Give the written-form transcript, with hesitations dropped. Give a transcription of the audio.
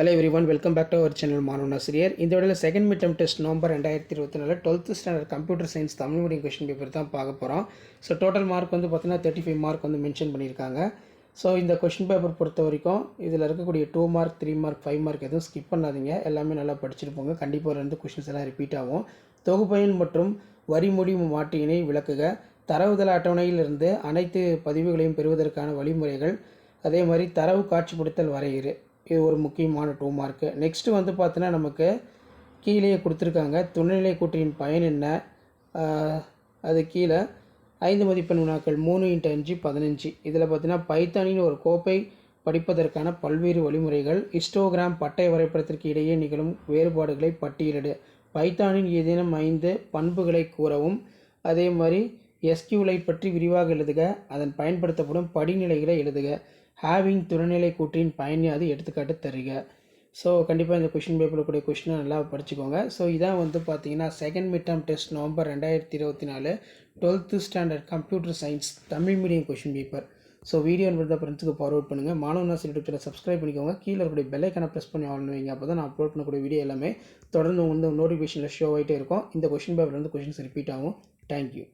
Hello everyone, welcome back to our channel மாணவன் ஆசிரியர். இந்த வீடியோவில் second mid term test November 2024 12th standard computer science Tamil medium question paper தான் பார்க்க போகிறோம். ஸோ டோட்டல் மார்க் வந்து பார்த்தீங்கன்னா 35 மார்க் வந்து மென்ஷன் பண்ணியிருக்காங்க. ஸோ இந்த கொஸ்டின் பேப்பர் பொறுத்த வரைக்கும் இதில் இருக்கக்கூடிய 2 மார்க் 3 மார்க் 5 மார்க் எதுவும் ஸ்கிப் பண்ணாதீங்க. எல்லாமே நல்லா படிச்சிருப்போங்க. கண்டிப்பாக ரெண்டு கொஸ்டின்ஸ் எல்லாம் ரிப்பீட் ஆகும். தொகுப்பயன் மற்றும் வரி முடிவு மாற்றியினை விளக்குக, தரவுதள அட்டவணையிலிருந்து அனைத்து பதிவுகளையும் பெறுவதற்கான வழிமுறைகள், அதே மாதிரி தரவு காட்சிப்படுத்தல் வரையறு, இது ஒரு முக்கியமான 2 மார்க்கு. நெக்ஸ்ட்டு வந்து பார்த்தீங்கன்னா நமக்கு கீழே கொடுத்துருக்காங்க துணைநிலை கூற்றின் பயன் என்ன, அது கீழே 5 மதிப்பெண் வினாக்கள் 3x5 15. இதில் பார்த்தீங்கன்னா பைத்தானின் ஒரு கோப்பை படிப்பதற்கான பல்வேறு வழிமுறைகள், ஹிஸ்டோகிராம் பட்டை வரைபடத்திற்கு இடையே நிகழும் வேறுபாடுகளை பட்டியலிடு, பைத்தானின் ஏதேனும் 5 பண்புகளை கூறவும், அதே மாதிரி எஸ்கியூலை பற்றி விரிவாக எழுதுக, அதன் பயன்படுத்தப்படும் படிநிலைகளை எழுதுக, ஹேவிங் துணைநிலை கூற்றின் பயன் அது எடுத்துக்காட்டு தருக. ஸோ கண்டிப்பாக இந்த கொஷின் பேப்பரில் கூடிய கொஷினை நல்லா படிச்சுக்கோங்க. ஸோ இதான் வந்து பார்த்தீங்கன்னா second mid term test November 2024 12th standard computer science Tamil medium question paper. So video என்பதை ஃப்ரெண்ட்ஸுக்கு ஃபார்வர்ட் பண்ணுங்கள். மாணவன் ஆசிரியர் சப்ஸ்கிரைப் பண்ணிக்கோங்க. கீழே இருக்கக்கூடிய பெல்லைக்கான ப்ரெஸ் பண்ணி ஆன் வைங்க. அப்போ தான் நான் அப்லோட் பண்ணக்கூடிய வீடியோ எல்லாமே தொடர்ந்து வந்து நோட்டிஃபிகேஷனில் ஷோ ஆகிட்டே இருக்கும். இந்த கொஷின் பேப்பர் வந்து கொஷின்ஸ் ரிப்பீட் ஆகும். தேங்க்யூ.